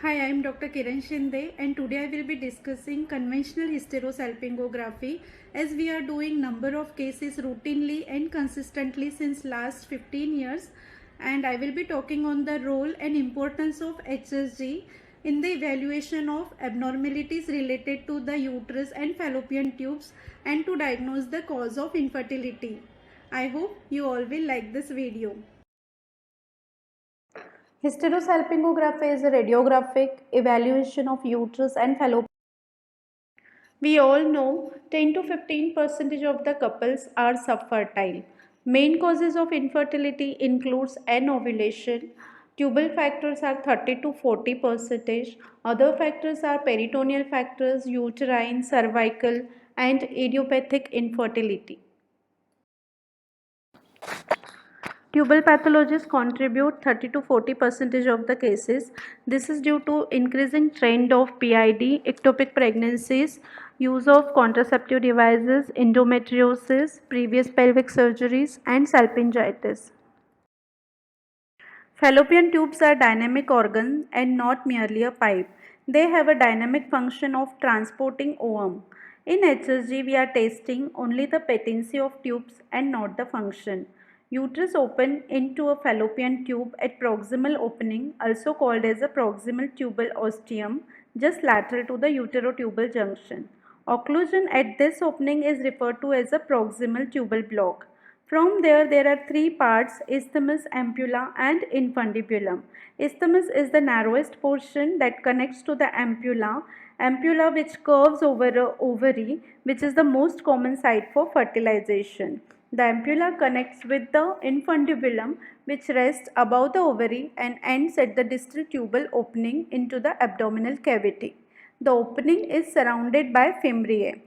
Hi, I am Dr. Kiran Shinde and today I will be discussing conventional hysterosalpingography as we are doing number of cases routinely and consistently since last 15 years, and I will be talking on the role and importance of HSG in the evaluation of abnormalities related to the uterus and fallopian tubes and to diagnose the cause of infertility. I hope you all will like this video. Hysterosalpingography is a radiographic evaluation of uterus and fallopian. We all know 10 to 15% of the couples are subfertile. Main causes of infertility includes anovulation. Tubal factors are 30 to 40%. Other factors are peritoneal factors, uterine, cervical, and idiopathic infertility. Tubal pathologies contribute 30 to 40% of the cases. This is due to increasing trend of PID, ectopic pregnancies, use of contraceptive devices, endometriosis, previous pelvic surgeries, and salpingitis. Fallopian tubes are dynamic organs and not merely a pipe. They have a dynamic function of transporting ovum. In HSG, we are testing only the patency of tubes and not the function. Uterus open into a fallopian tube at proximal opening, also called as a proximal tubal ostium, just lateral to the uterotubal junction. Occlusion at this opening is referred to as a proximal tubal block. From there are three parts: isthmus, ampulla, and infundibulum. Isthmus is the narrowest portion that connects to the ampulla. Ampulla which curves over a ovary, which is the most common site for fertilization. The ampulla connects with the infundibulum, which rests above the ovary and ends at the distal tubal opening into the abdominal cavity. The opening is surrounded by fimbriae,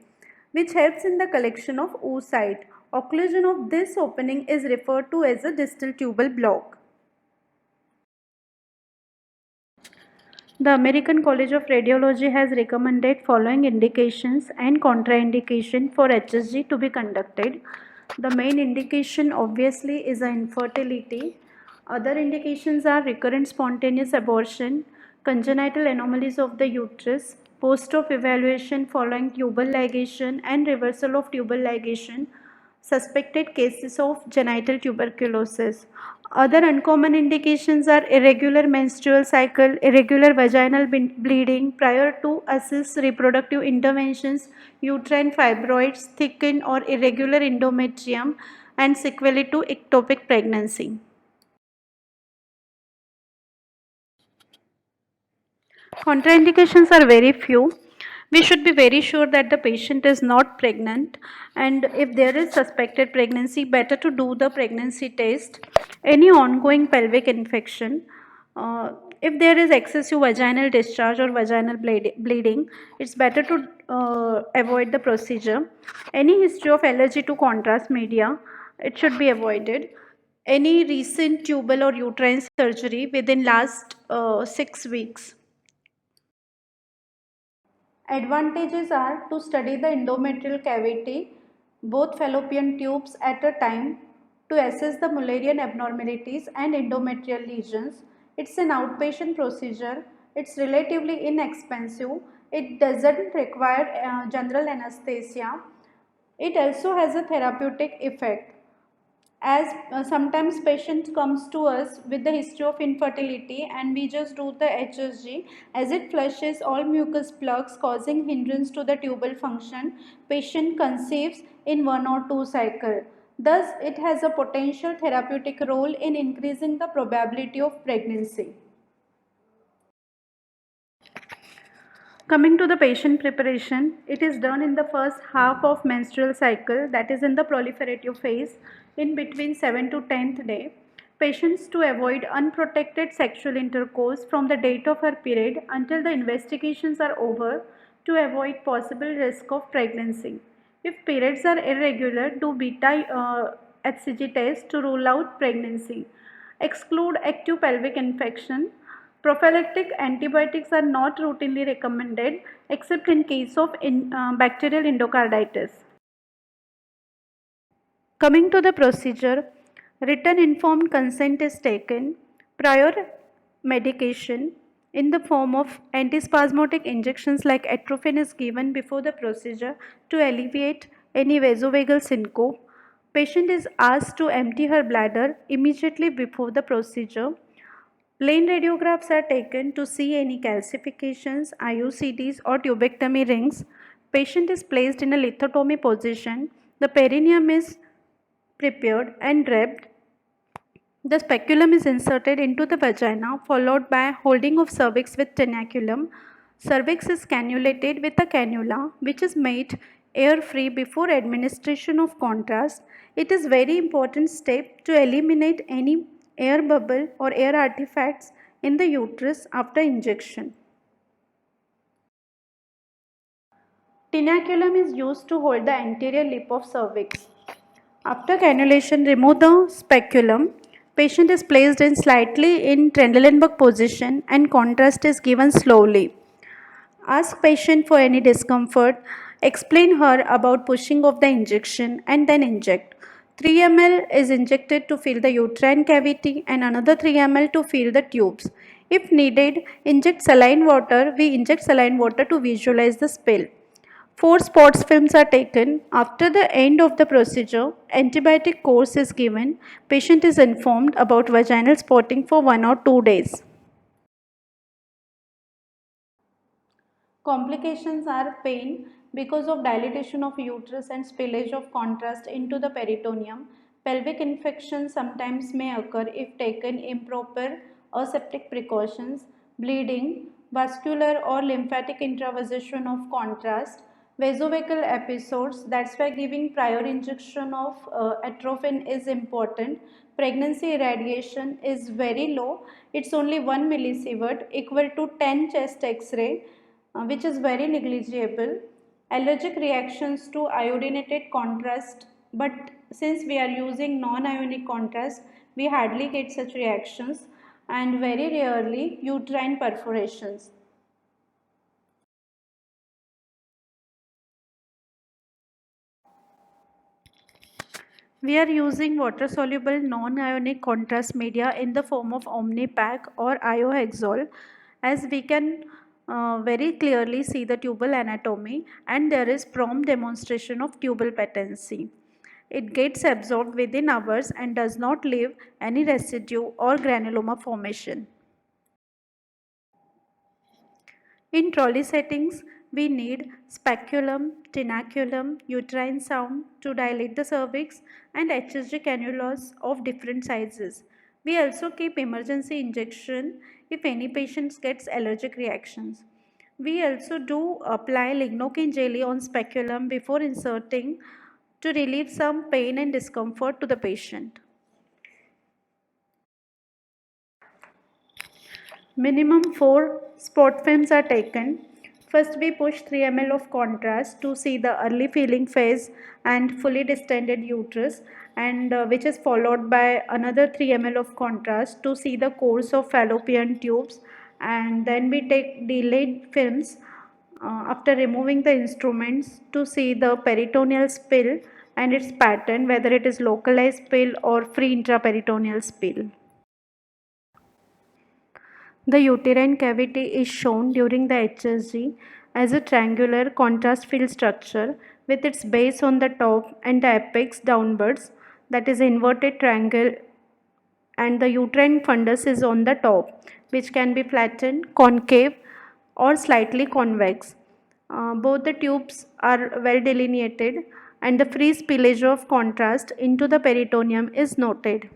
which helps in the collection of oocyte. Occlusion of this opening is referred to as a distal tubal block. The American College of Radiology has recommended following indications and contraindication for HSG to be conducted. The main indication obviously is infertility. Other indications are recurrent spontaneous abortion, congenital anomalies of the uterus, post-op evaluation following tubal ligation and reversal of tubal ligation, suspected cases of genital tuberculosis. Other uncommon indications are irregular menstrual cycle, irregular vaginal bleeding prior to assist reproductive interventions, uterine fibroids, thickened or irregular endometrium, and sequelae to ectopic pregnancy. Contraindications are very few. We should be very sure that the patient is not pregnant, and if there is suspected pregnancy, better to do the pregnancy test. Any ongoing pelvic infection, uh, if there is excessive vaginal discharge or vaginal bleeding, it's better to avoid the procedure. Any history of allergy to contrast media, it should be avoided. Any recent tubal or uterine surgery within last 6 weeks. Advantages are to study the endometrial cavity, both fallopian tubes at a time, to assess the Mullerian abnormalities and endometrial lesions. It's an outpatient procedure. It's relatively inexpensive. It doesn't require general anesthesia. It also has a therapeutic effect, as sometimes patient comes to us with the history of infertility and we just do the HSG, as it flushes all mucus plugs causing hindrance to the tubal function. Patient conceives in 1 or 2 cycle. Thus, it has a potential therapeutic role in increasing the probability of pregnancy. Coming to the patient preparation, it is done in the first half of menstrual cycle, that is in the proliferative phase, in between 7th to 10th day. Patients to avoid unprotected sexual intercourse from the date of her period until the investigations are over to avoid possible risk of pregnancy. If periods are irregular, do beta HCG test to rule out pregnancy. Exclude active pelvic infection. Prophylactic antibiotics are not routinely recommended except in case of bacterial endocarditis. Coming to the procedure, written informed consent is taken. Prior medication, in the form of antispasmodic injections like atropine is given before the procedure to alleviate any vasovagal syncope. Patient is asked to empty her bladder immediately before the procedure. Plain radiographs are taken to see any calcifications, IUCDs or tubectomy rings. Patient is placed in a lithotomy position. The perineum is prepared and draped. The speculum is inserted into the vagina followed by holding of cervix with tenaculum. Cervix is cannulated with a cannula which is made air free before administration of contrast. It is very important step to eliminate any air bubble or air artifacts in the uterus after injection. Tenaculum is used to hold the anterior lip of cervix. After cannulation, remove the speculum. Patient is placed in slightly in Trendelenburg position and contrast is given slowly. Ask patient for any discomfort. Explain her about pushing of the injection and then inject. 3 ml is injected to fill the uterine cavity and another 3 ml to fill the tubes. If needed, inject saline water. We inject saline water to visualize the spill. 4 sports films are taken. After the end of the procedure, antibiotic course is given. Patient is informed about vaginal spotting for 1 or 2 days. Complications are pain because of dilatation of uterus and spillage of contrast into the peritoneum. Pelvic infection sometimes may occur if taken improper aseptic precautions. Bleeding, vascular or lymphatic intravasation of contrast. Vasovagal episodes, that's why giving prior injection of atropine is important. Pregnancy irradiation is very low, it's only 1 millisievert equal to 10 chest x-ray, which is very negligible. Allergic reactions to iodinated contrast, but since we are using non-ionic contrast, we hardly get such reactions, and very rarely uterine perforations. We are using water-soluble non-ionic contrast media in the form of Omnipaque or iohexol, as we can very clearly see the tubal anatomy and there is prompt demonstration of tubal patency. It gets absorbed within hours and does not leave any residue or granuloma formation. In trolley settings, we need speculum, tenaculum, uterine sound to dilate the cervix and HSG cannulas of different sizes. We also keep emergency injection if any patient gets allergic reactions. We also do apply lignocaine jelly on speculum before inserting to relieve some pain and discomfort to the patient. Minimum 4 spot films are taken. First we push 3 ml of contrast to see the early feeling phase and fully distended uterus, and which is followed by another 3 ml of contrast to see the course of fallopian tubes, and then we take delayed films after removing the instruments to see the peritoneal spill and its pattern, whether it is localized spill or free intraperitoneal spill. The uterine cavity is shown during the HSG as a triangular contrast field structure with its base on the top and the apex downwards, that is inverted triangle, and the uterine fundus is on the top, which can be flattened, concave or slightly convex. Both the tubes are well delineated and the free spillage of contrast into the peritoneum is noted.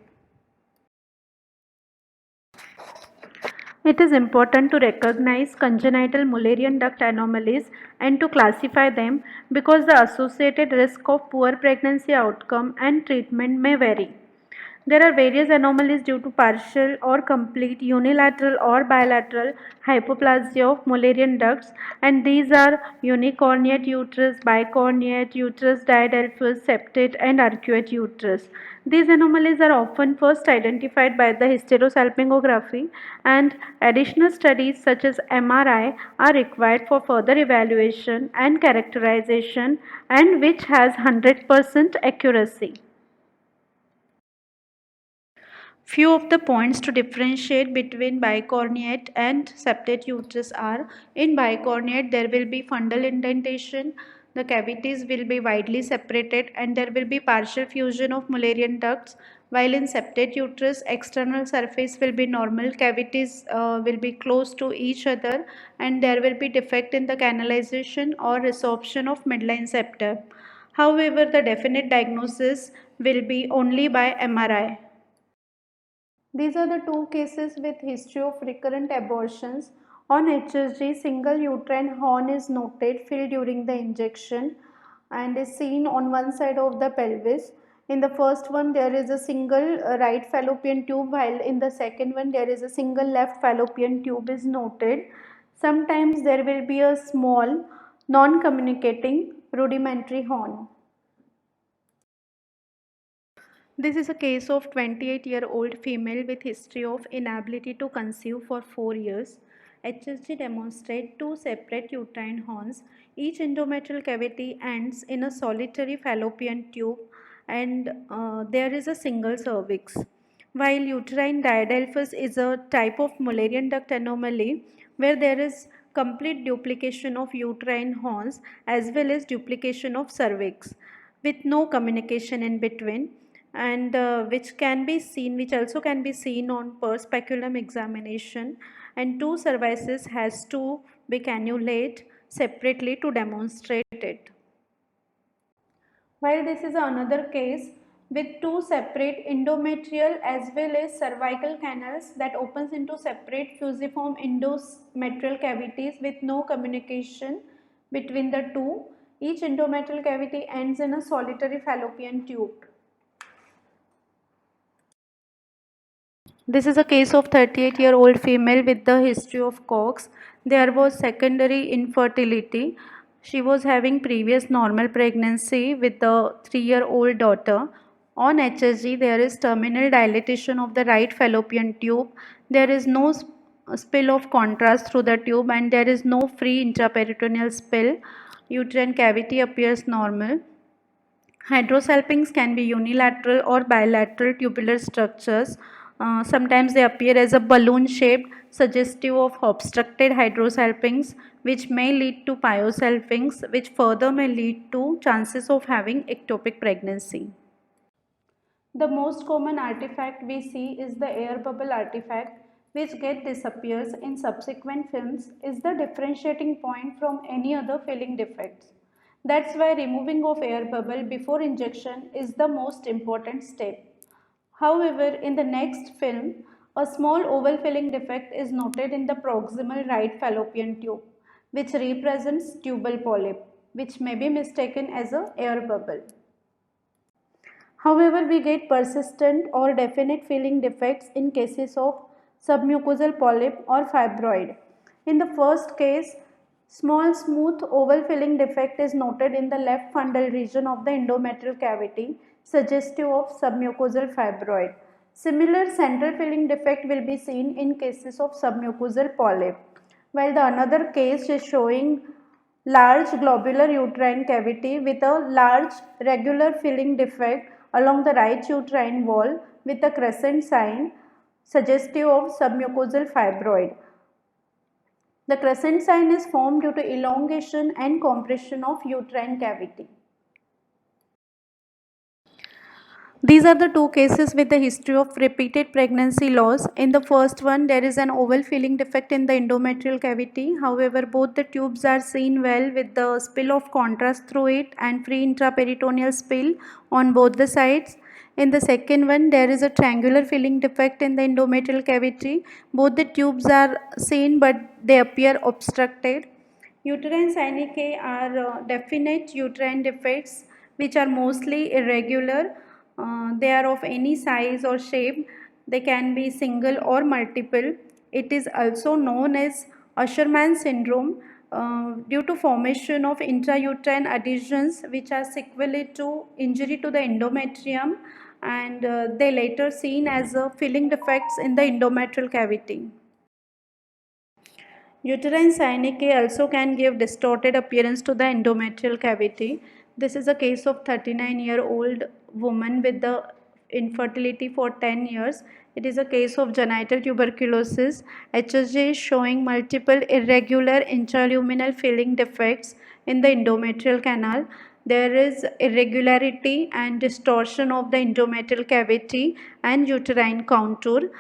It is important to recognize congenital Mullerian duct anomalies and to classify them because the associated risk of poor pregnancy outcome and treatment may vary. There are various anomalies due to partial or complete unilateral or bilateral hypoplasia of Mullerian ducts, and these are unicornuate uterus, bicornuate uterus, diadelphous, septate and arcuate uterus. These anomalies are often first identified by the hysterosalpingography, and additional studies such as MRI are required for further evaluation and characterization, and which has 100% accuracy. Few of the points to differentiate between bicornuate and septate uterus are: in bicornuate there will be fundal indentation, the cavities will be widely separated, and there will be partial fusion of Mullerian ducts, while in septate uterus external surface will be normal, cavities will be close to each other, and there will be defect in the canalization or resorption of midline septum. However, the definite diagnosis will be only by MRI. These are the two cases with history of recurrent abortions. On HSG, single uterine horn is noted filled during the injection and is seen on one side of the pelvis. In the first one, there is a single right fallopian tube, while in the second one, there is a single left fallopian tube is noted. Sometimes there will be a small, non-communicating rudimentary horn. This is a case of 28-year-old female with history of inability to conceive for 4 years. HSG demonstrates two separate uterine horns. Each endometrial cavity ends in a solitary fallopian tube, and there is a single cervix. While uterine diadelphys is a type of Mullerian duct anomaly where there is complete duplication of uterine horns as well as duplication of cervix with no communication in between, and which also can be seen on per speculum examination, and two cervices has to be cannulate separately to demonstrate it. While this is another case with two separate endometrial as well as cervical canals that opens into separate fusiform endometrial cavities with no communication between the two. Each endometrial cavity ends in a solitary fallopian tube. This is a case of 38-year-old female with the history of Cox. There was secondary infertility. She was having previous normal pregnancy with the 3-year-old daughter. On HSG, there is terminal dilatation of the right fallopian tube. There is no spill of contrast through the tube, and there is no free intraperitoneal spill. Uterine cavity appears normal. Hydrosalpinx can be unilateral or bilateral tubular structures. Sometimes they appear as a balloon shaped, suggestive of obstructed hydrosalpinx, which may lead to pyosalpinx, which further may lead to chances of having ectopic pregnancy. The most common artifact we see is the air bubble artifact, which disappears in subsequent films, is the differentiating point from any other filling defects. That's why removing of air bubble before injection is the most important step. However, in the next film, a small oval filling defect is noted in the proximal right fallopian tube, which represents tubal polyp, which may be mistaken as an air bubble. However, we get persistent or definite filling defects in cases of submucosal polyp or fibroid. In the first case, small smooth oval filling defect is noted in the left fundal region of the endometrial cavity, suggestive of submucosal fibroid. Similar central filling defect will be seen in cases of submucosal polyp, while the another case is showing large globular uterine cavity with a large regular filling defect along the right uterine wall with a crescent sign suggestive of submucosal fibroid. The crescent sign is formed due to elongation and compression of uterine cavity. These are the two cases with the history of repeated pregnancy loss. In the first one, there is an oval filling defect in the endometrial cavity. However, both the tubes are seen well with the spill of contrast through it and free intraperitoneal spill on both the sides. In the second one, there is a triangular filling defect in the endometrial cavity. Both the tubes are seen but they appear obstructed. Uterine synechiae are definite uterine defects which are mostly irregular. They are of any size or shape. They can be single or multiple. It is also known as Usherman syndrome due to formation of intrauterine adhesions which are sequelae to injury to the endometrium, and they later seen as filling defects in the endometrial cavity. Uterine synechiae also can give distorted appearance to the endometrial cavity. This is a case of 39-year-old woman with the infertility for 10 years. It is a case of genital tuberculosis. HSG is showing multiple irregular intraluminal filling defects in the endometrial canal. There is irregularity and distortion of the endometrial cavity and uterine contour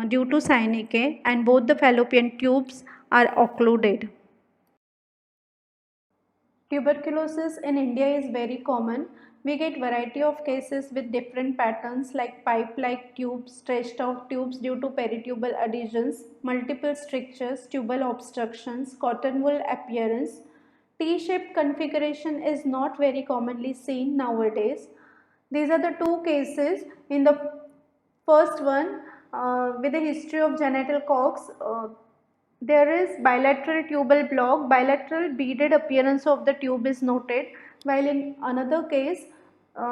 due to synec, and both the fallopian tubes are occluded. Tuberculosis in India is very common. We get variety of cases with different patterns like pipe-like tubes, stretched out tubes due to peritubal adhesions, multiple strictures, tubal obstructions, cotton wool appearance. T-shaped configuration is not very commonly seen nowadays. These are the two cases. In the first one, with a history of genital cox, there is bilateral tubal block, bilateral beaded appearance of the tube is noted, while in another case,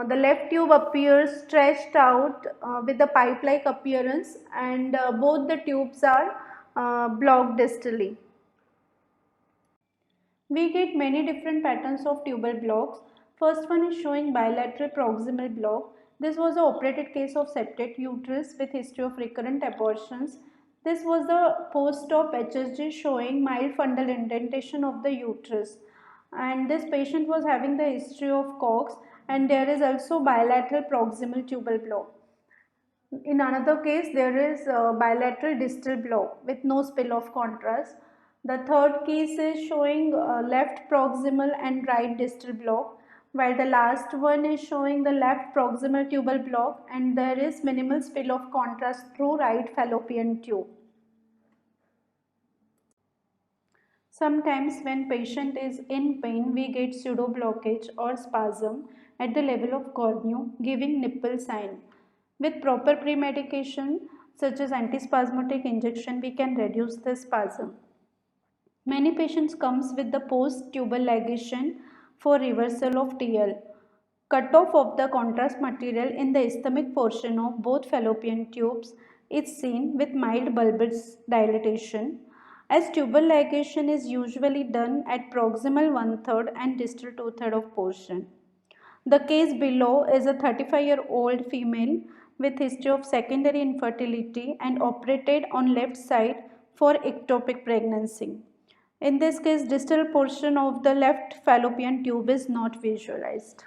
the left tube appears stretched out with a pipe-like appearance, and both the tubes are blocked distally. We get many different patterns of tubal blocks. First one is showing bilateral proximal block. This was the operated case of septate uterus with history of recurrent abortions. This was the post-op HSG showing mild fundal indentation of the uterus. And this patient was having the history of Cox, and there is also bilateral proximal tubal block. In another case, there is a bilateral distal block with no spill of contrast. The third case is showing left proximal and right distal block, while the last one is showing the left proximal tubal block and there is minimal spill of contrast through right fallopian tube. Sometimes when patient is in pain, we get pseudo blockage or spasm at the level of cornea, giving nipple sign. With proper pre-medication such as antispasmodic injection, we can reduce the spasm. Many patients comes with the post-tubal ligation for reversal of TL. Cutoff of the contrast material in the isthmic portion of both fallopian tubes is seen with mild bulbous dilatation, as tubal ligation is usually done at proximal 1/3 and distal 2/3 of portion. The case below is a 35-year-old female with history of secondary infertility and operated on left side for ectopic pregnancy. In this case, distal portion of the left fallopian tube is not visualized.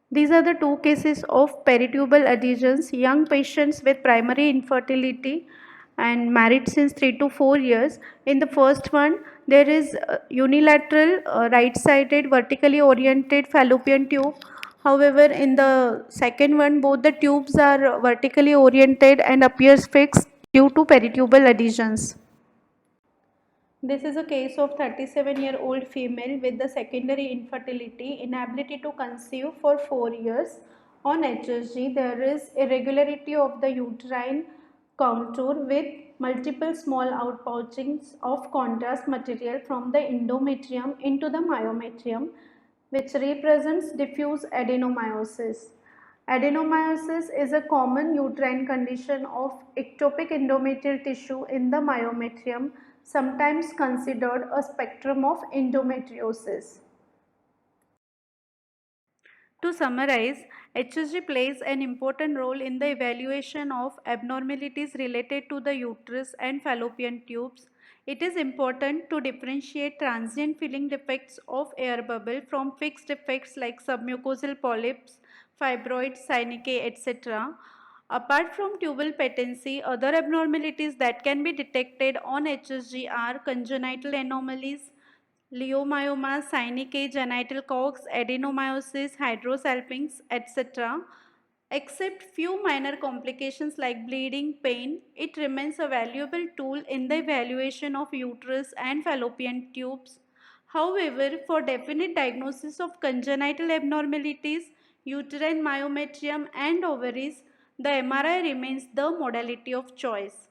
These are the two cases of peritubal adhesions, young patients with primary infertility and married since 3 to 4 years. In the first one, there is unilateral right-sided vertically oriented fallopian tube. However, in the second one, both the tubes are vertically oriented and appears fixed due to peritubal adhesions. This is a case of 37-year-old female with the secondary infertility, inability to conceive for 4 years. On HSG, there is irregularity of the uterine contour with multiple small outpouchings of contrast material from the endometrium into the myometrium, which represents diffuse adenomyosis. Adenomyosis is a common uterine condition of ectopic endometrial tissue in the myometrium, sometimes considered a spectrum of endometriosis. To summarize, HSG plays an important role in the evaluation of abnormalities related to the uterus and fallopian tubes. It is important to differentiate transient filling defects of air bubble from fixed defects like submucosal polyps, fibroids, synec, etc. Apart from tubal patency, other abnormalities that can be detected on HSG are congenital anomalies, leiomyoma, synec, genital cox, adenomyosis, hydrosalpinx, etc. Except few minor complications like bleeding, pain, it remains a valuable tool in the evaluation of uterus and fallopian tubes. However, for definite diagnosis of congenital abnormalities, uterine myometrium and ovaries, the MRI remains the modality of choice.